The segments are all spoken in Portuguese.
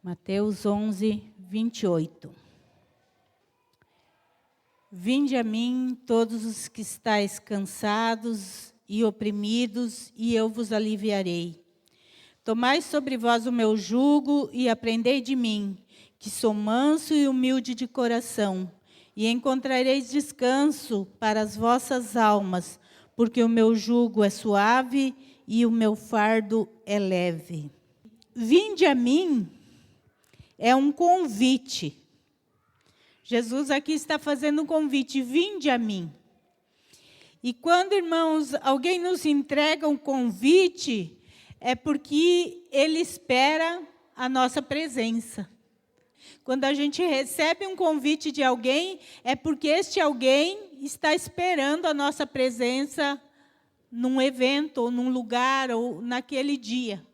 Mateus 11, 28. Vinde a mim, todos os que estáis cansados e oprimidos, e eu vos aliviarei. Tomai sobre vós o meu jugo e aprendei de mim, que sou manso e humilde de coração, e encontrareis descanso para as vossas almas, porque o meu jugo é suave e o meu fardo é leve. Vinde a mim é um convite. Jesus aqui está fazendo um convite, vinde a mim. E quando, irmãos, alguém nos entrega um convite, é porque ele espera a nossa presença. Quando a gente recebe um convite de alguém, é porque este alguém está esperando a nossa presença num evento, ou num lugar, ou naquele dia.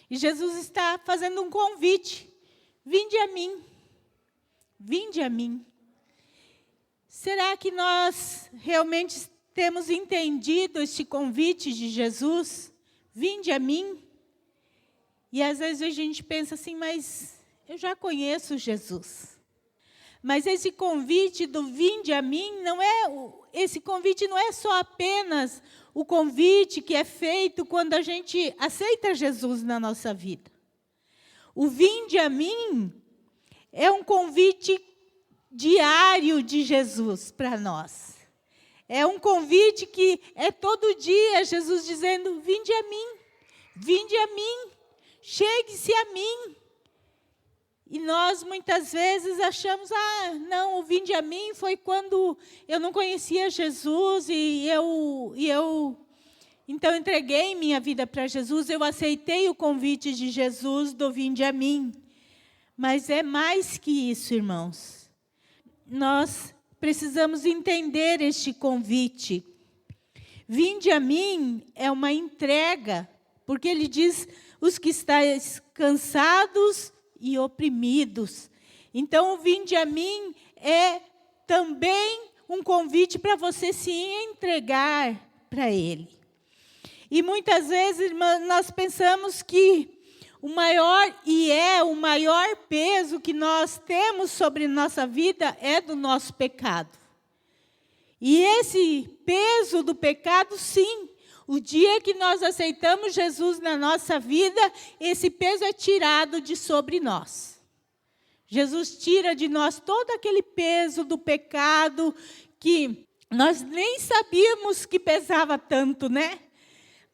E Jesus está fazendo um convite. Vinde a mim. Vinde a mim. Será que nós realmente temos entendido este convite de Jesus? Vinde a mim. E às vezes a gente pensa assim, mas eu já conheço Jesus. Mas esse convite do vinde a mim, esse convite não é só apenas o convite que é feito quando a gente aceita Jesus na nossa vida. O vinde a mim é um convite diário de Jesus para nós. É um convite que é todo dia Jesus dizendo, vinde a mim, chegue-se a mim. E nós muitas vezes achamos, não, o vinde a mim foi quando eu não conhecia Jesus e eu então entreguei minha vida para Jesus, eu aceitei o convite de Jesus do vinde a mim. Mas é mais que isso, irmãos. Nós precisamos entender este convite. Vinde a mim é uma entrega, porque ele diz, os que estáis cansados e oprimidos. Então, o vinde a mim é também um convite para você se entregar para ele. E muitas vezes, irmãs, nós pensamos que o maior peso que nós temos sobre nossa vida é do nosso pecado. E esse peso do pecado, sim, o dia que nós aceitamos Jesus na nossa vida, esse peso é tirado de sobre nós. Jesus tira de nós todo aquele peso do pecado que nós nem sabíamos que pesava tanto, né?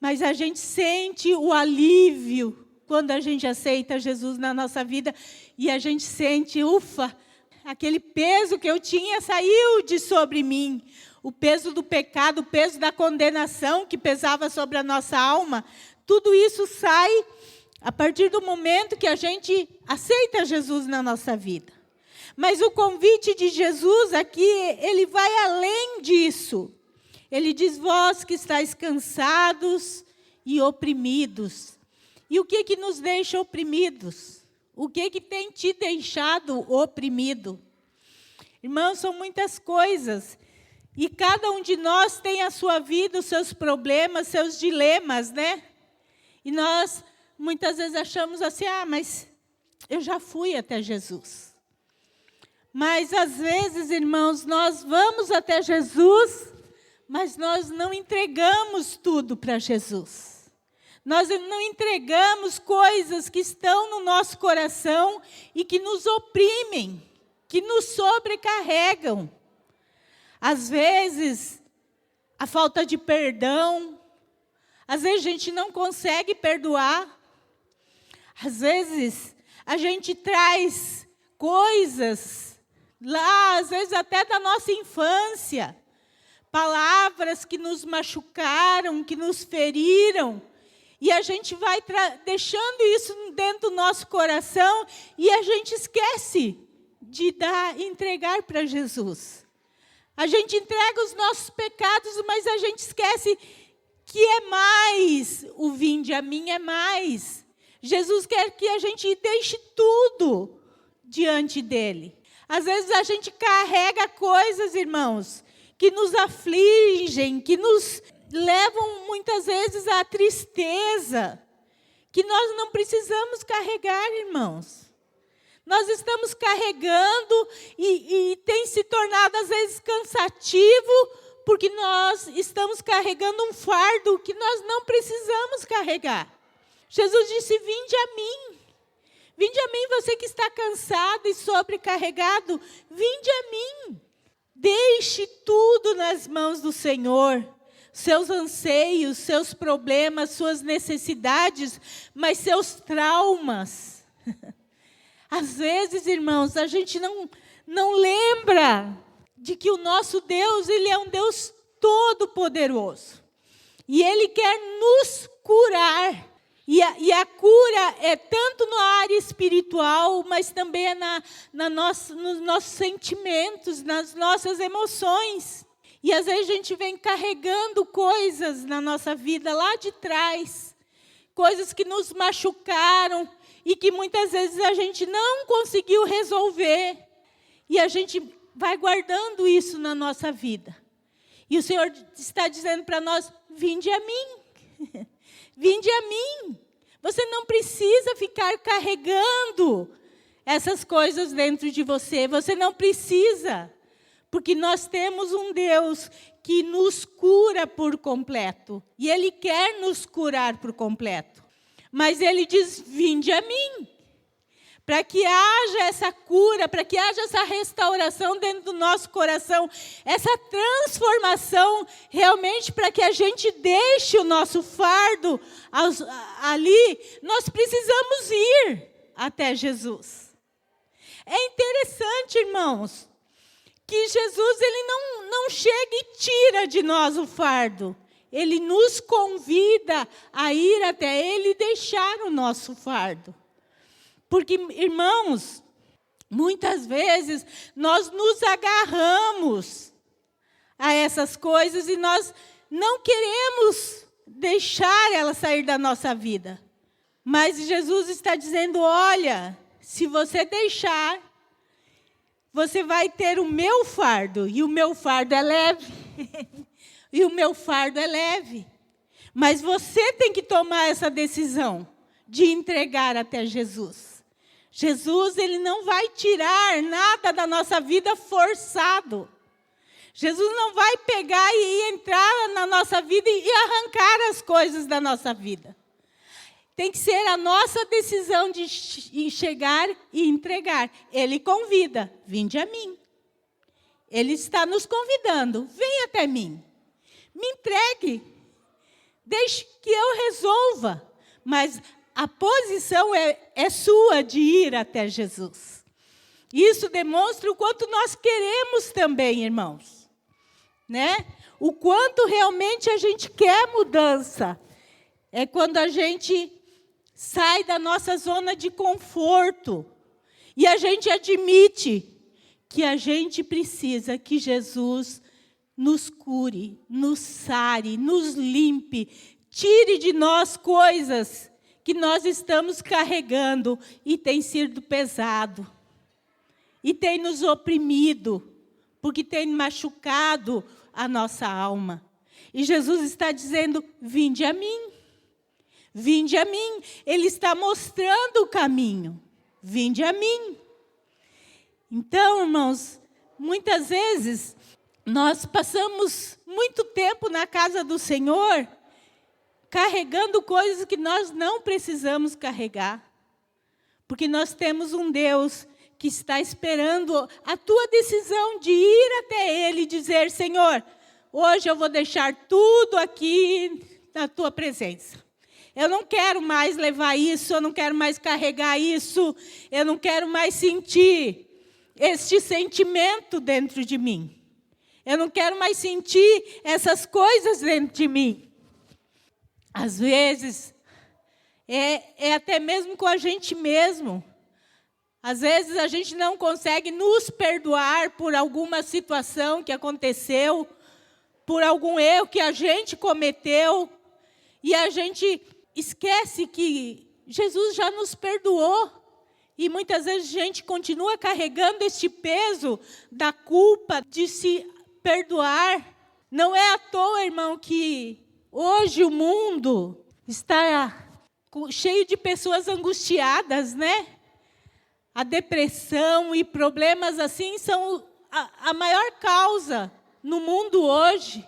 Mas a gente sente o alívio quando a gente aceita Jesus na nossa vida e a gente sente, ufa, aquele peso que eu tinha saiu de sobre mim. O peso do pecado, o peso da condenação que pesava sobre a nossa alma, tudo isso sai a partir do momento que a gente aceita Jesus na nossa vida. Mas o convite de Jesus aqui, ele vai além disso. Ele diz, vós que estáis cansados e oprimidos. E o que nos deixa oprimidos? O que tem te deixado oprimido? Irmãos, são muitas coisas. E cada um de nós tem a sua vida, os seus problemas, seus dilemas, né? E nós, muitas vezes, achamos assim, mas eu já fui até Jesus. Mas, às vezes, irmãos, nós vamos até Jesus, mas nós não entregamos tudo para Jesus. Nós não entregamos coisas que estão no nosso coração e que nos oprimem, que nos sobrecarregam. Às vezes, a falta de perdão. Às vezes, a gente não consegue perdoar. Às vezes, a gente traz coisas lá, às vezes até da nossa infância. Palavras que nos machucaram, que nos feriram. E a gente vai deixando isso dentro do nosso coração e a gente esquece de entregar para Jesus. A gente entrega os nossos pecados, mas a gente esquece que é mais. O vinde a mim é mais. Jesus quer que a gente deixe tudo diante dele. Às vezes a gente carrega coisas, irmãos, que nos afligem, que nos levam muitas vezes à tristeza, que nós não precisamos carregar, irmãos. Nós estamos carregando e tem se tornado, às vezes, cansativo, porque nós estamos carregando um fardo que nós não precisamos carregar. Jesus disse, vinde a mim. Vinde a mim, você que está cansado e sobrecarregado, vinde a mim. Deixe tudo nas mãos do Senhor. Seus anseios, seus problemas, suas necessidades, mas seus traumas. Às vezes, irmãos, a gente não lembra de que o nosso Deus, Ele é um Deus todo-poderoso. E Ele quer nos curar. E a cura é tanto na área espiritual, mas também é nos nossos sentimentos, nas nossas emoções. E às vezes a gente vem carregando coisas na nossa vida lá de trás, coisas que nos machucaram e que muitas vezes a gente não conseguiu resolver. E a gente vai guardando isso na nossa vida. E o Senhor está dizendo para nós, vinde a mim. Vinde a mim. Você não precisa ficar carregando essas coisas dentro de você. Você não precisa. Porque nós temos um Deus que nos cura por completo. E Ele quer nos curar por completo. Mas Ele diz, vinde a mim. Para que haja essa cura, para que haja essa restauração dentro do nosso coração, essa transformação realmente para que a gente deixe o nosso fardo ali, nós precisamos ir até Jesus. É interessante, irmãos, que Jesus ele não chega e tira de nós o fardo. Ele nos convida a ir até Ele e deixar o nosso fardo. Porque, irmãos, muitas vezes nós nos agarramos a essas coisas e nós não queremos deixar elas sair da nossa vida. Mas Jesus está dizendo, olha, se você deixar, você vai ter o meu fardo, e o meu fardo é leve. E o meu fardo é leve. Mas você tem que tomar essa decisão de entregar até Jesus. Jesus, Ele não vai tirar nada da nossa vida forçado. Jesus não vai pegar e entrar na nossa vida e arrancar as coisas da nossa vida. Tem que ser a nossa decisão de chegar e entregar. Ele convida, vinde a mim. Ele está nos convidando, vem até mim. Me entregue. Deixe que eu resolva. Mas a posição é sua de ir até Jesus. Isso demonstra o quanto nós queremos também, irmãos. Né? O quanto realmente a gente quer mudança. É quando a gente sai da nossa zona de conforto. E a gente admite que a gente precisa que Jesus nos cure, nos sare, nos limpe, tire de nós coisas que nós estamos carregando e tem sido pesado. E tem nos oprimido, porque tem machucado a nossa alma. E Jesus está dizendo, vinde a mim. Vinde a mim. Ele está mostrando o caminho. Vinde a mim. Então, irmãos, muitas vezes nós passamos muito tempo na casa do Senhor carregando coisas que nós não precisamos carregar. Porque nós temos um Deus que está esperando a tua decisão de ir até Ele e dizer, Senhor, hoje eu vou deixar tudo aqui na tua presença. Eu não quero mais levar isso, eu não quero mais carregar isso, eu não quero mais sentir este sentimento dentro de mim. Eu não quero mais sentir essas coisas dentro de mim. Às vezes, é até mesmo com a gente mesmo. Às vezes a gente não consegue nos perdoar por alguma situação que aconteceu, por algum erro que a gente cometeu, e a gente esquece que Jesus já nos perdoou. E muitas vezes a gente continua carregando este peso da culpa de se perdoar. Não é à toa, irmão, que hoje o mundo está cheio de pessoas angustiadas, né? A depressão e problemas assim são a maior causa no mundo hoje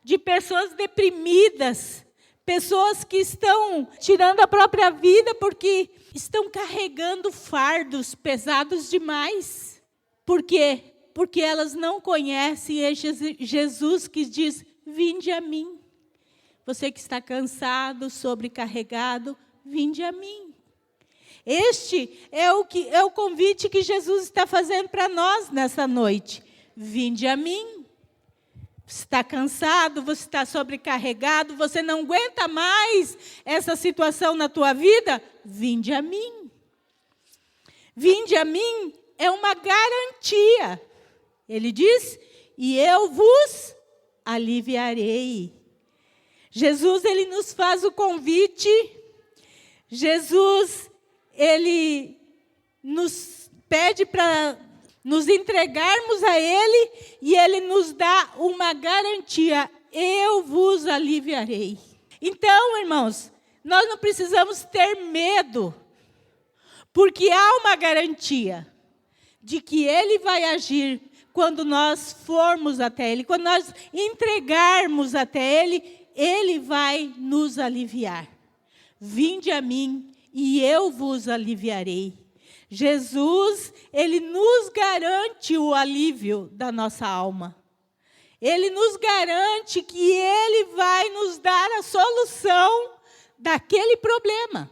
de pessoas deprimidas, pessoas que estão tirando a própria vida porque estão carregando fardos pesados demais. Por quê? Porque elas não conhecem Jesus que diz: vinde a mim. Você que está cansado, sobrecarregado, vinde a mim. Este é o convite que Jesus está fazendo para nós nessa noite. Vinde a mim. Você está cansado, você está sobrecarregado, você não aguenta mais essa situação na tua vida? Vinde a mim. Vinde a mim é uma garantia. Ele diz: e eu vos aliviarei. Jesus, ele nos faz o convite. Jesus, ele nos pede para nos entregarmos a ele e ele nos dá uma garantia: eu vos aliviarei. Então, irmãos, nós não precisamos ter medo, porque há uma garantia de que ele vai agir quando nós formos até ele, quando nós entregarmos até ele, ele vai nos aliviar. Vinde a mim e eu vos aliviarei. Jesus, ele nos garante o alívio da nossa alma. Ele nos garante que ele vai nos dar a solução daquele problema.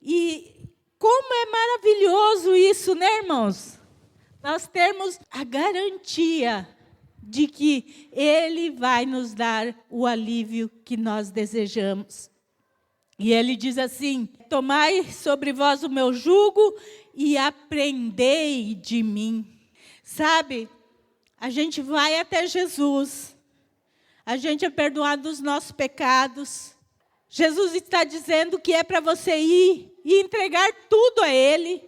E como é maravilhoso isso, né, irmãos? Nós temos a garantia de que ele vai nos dar o alívio que nós desejamos. E ele diz assim: tomai sobre vós o meu jugo e aprendei de mim. Sabe, a gente vai até Jesus, a gente é perdoado dos nossos pecados. Jesus está dizendo que é para você ir e entregar tudo a ele,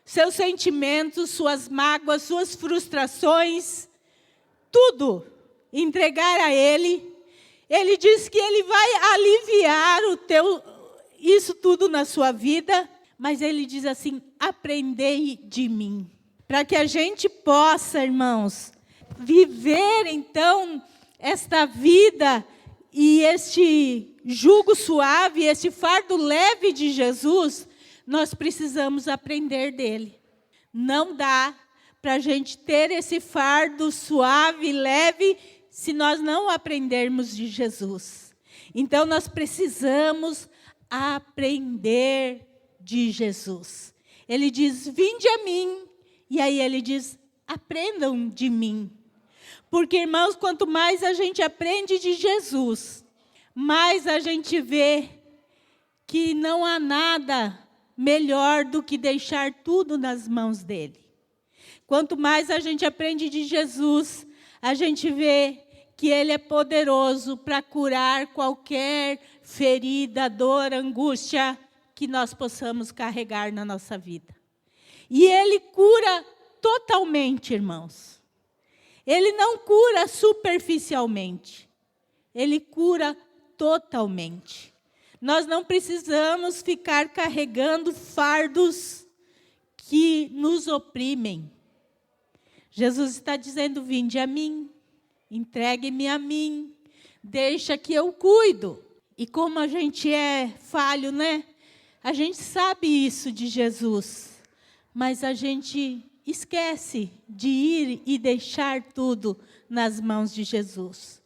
seus sentimentos, suas mágoas, suas frustrações, tudo, entregar a ele. Ele diz que ele vai aliviar isso tudo na sua vida, mas ele diz assim: aprendei de mim. Para que a gente possa, irmãos, viver então esta vida e este jugo suave, este fardo leve de Jesus, nós precisamos aprender dele. Não dá para a gente ter esse fardo suave, leve, se nós não aprendermos de Jesus. Então, nós precisamos aprender de Jesus. Ele diz: vinde a mim. E aí ele diz: aprendam de mim. Porque, irmãos, quanto mais a gente aprende de Jesus, mais a gente vê que não há nada melhor do que deixar tudo nas mãos dele. Quanto mais a gente aprende de Jesus, a gente vê que ele é poderoso para curar qualquer ferida, dor, angústia que nós possamos carregar na nossa vida. E ele cura totalmente, irmãos. Ele não cura superficialmente. Ele cura totalmente. Nós não precisamos ficar carregando fardos que nos oprimem. Jesus está dizendo: vinde a mim, entregue-me a mim, deixa que eu cuido. E como a gente é falho, né? A gente sabe isso de Jesus, mas a gente esquece de ir e deixar tudo nas mãos de Jesus.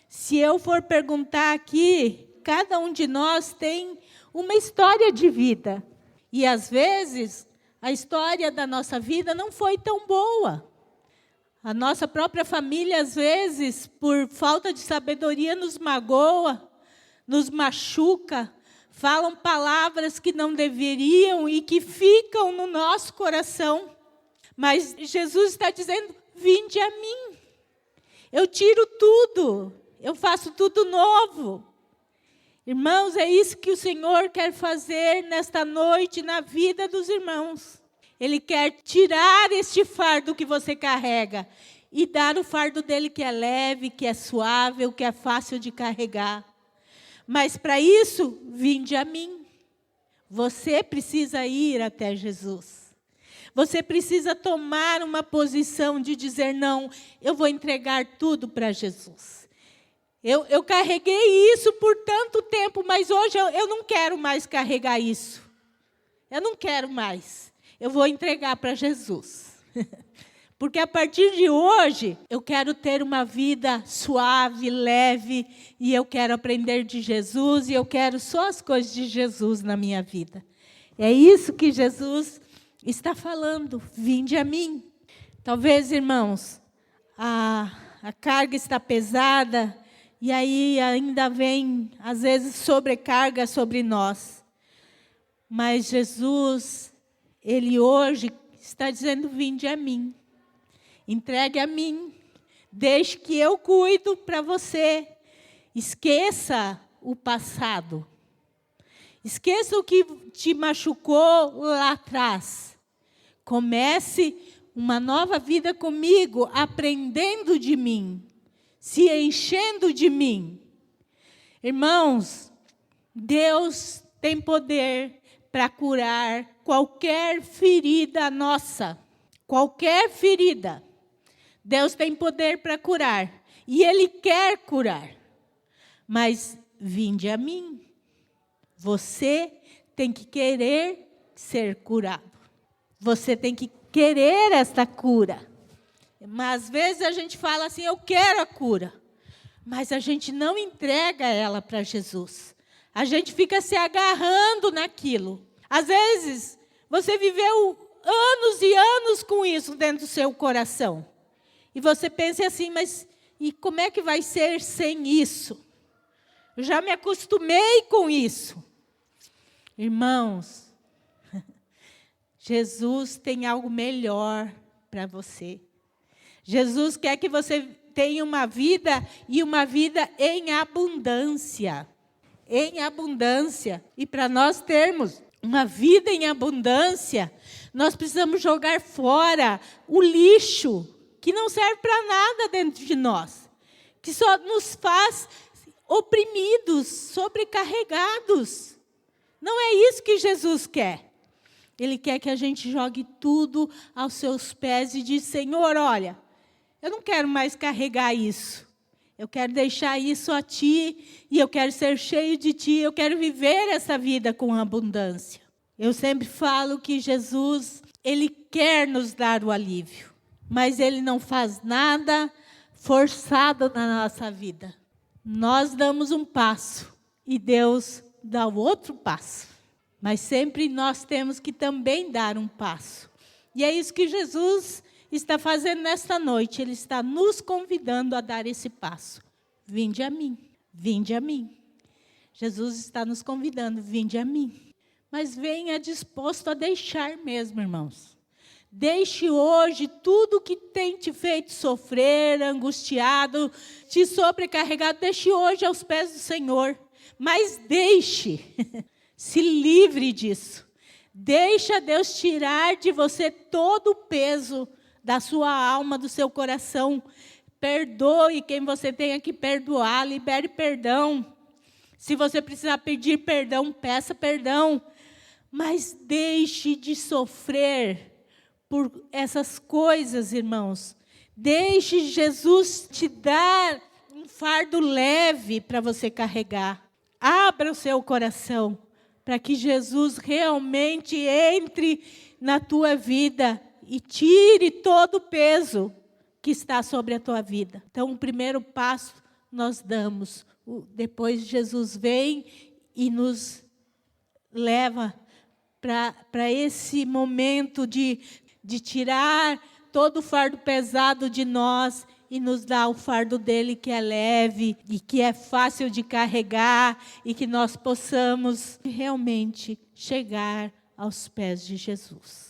Se eu for perguntar aqui, cada um de nós tem uma história de vida. E às vezes, a história da nossa vida não foi tão boa. A nossa própria família, às vezes, por falta de sabedoria, nos magoa, nos machuca, falam palavras que não deveriam e que ficam no nosso coração. Mas Jesus está dizendo: vinde a mim. Eu tiro tudo, eu faço tudo novo. Irmãos, é isso que o Senhor quer fazer nesta noite na vida dos irmãos. Ele quer tirar este fardo que você carrega e dar o fardo dele que é leve, que é suave, que é fácil de carregar. Mas para isso, vinde a mim. Você precisa ir até Jesus. Você precisa tomar uma posição de dizer, não, eu vou entregar tudo para Jesus. Eu carreguei isso por tanto tempo, mas hoje eu não quero mais carregar isso. Eu não quero mais. Eu vou entregar para Jesus. Porque a partir de hoje, eu quero ter uma vida suave, leve, e eu quero aprender de Jesus, e eu quero só as coisas de Jesus na minha vida. É isso que Jesus está falando, vinde a mim. Talvez, irmãos, a carga está pesada, e aí ainda vem, às vezes, sobrecarga sobre nós. Mas Jesus, Ele hoje está dizendo, vinde a mim. Entregue a mim, deixe que eu cuido para você. Esqueça o passado. Esqueça o que te machucou lá atrás. Comece uma nova vida comigo, aprendendo de mim, se enchendo de mim. Irmãos, Deus tem poder para curar qualquer ferida nossa. Qualquer ferida. Deus tem poder para curar. E Ele quer curar. Mas vinde a mim. Você tem que querer ser curado. Você tem que querer esta cura. Mas às vezes a gente fala assim, eu quero a cura. Mas a gente não entrega ela para Jesus. A gente fica se agarrando naquilo. Às vezes, você viveu anos e anos com isso dentro do seu coração. E você pensa assim, mas e como é que vai ser sem isso? Eu já me acostumei com isso. Irmãos, Jesus tem algo melhor para você. Jesus quer que você tenha uma vida e uma vida em abundância. Em abundância. E para nós termos uma vida em abundância, nós precisamos jogar fora o lixo que não serve para nada dentro de nós, que só nos faz oprimidos, sobrecarregados. Não é isso que Jesus quer. Ele quer que a gente jogue tudo aos seus pés e diz, Senhor, olha, eu não quero mais carregar isso. Eu quero deixar isso a Ti e eu quero ser cheio de Ti. Eu quero viver essa vida com abundância. Eu sempre falo que Jesus, Ele quer nos dar o alívio. Mas Ele não faz nada forçado na nossa vida. Nós damos um passo e Deus dá o outro passo. Mas sempre nós temos que também dar um passo. E é isso que Jesus está fazendo nesta noite. Ele está nos convidando a dar esse passo. Vinde a mim, vinde a mim. Jesus está nos convidando, vinde a mim. Mas venha disposto a deixar mesmo, irmãos. Deixe hoje tudo que tem te feito sofrer, angustiado, te sobrecarregado. Deixe hoje aos pés do Senhor. Mas deixe, se livre disso. Deixa Deus tirar de você todo o peso da sua alma, do seu coração. Perdoe quem você tenha que perdoar, libere perdão. Se você precisar pedir perdão, peça perdão. Mas deixe de sofrer por essas coisas, irmãos. Deixe Jesus te dar um fardo leve para você carregar. Abra o seu coração para que Jesus realmente entre na tua vida e tire todo o peso que está sobre a tua vida. Então, o primeiro passo nós damos. Depois Jesus vem e nos leva para esse momento de tirar todo o fardo pesado de nós e nos dar o fardo dele que é leve e que é fácil de carregar e que nós possamos realmente chegar aos pés de Jesus.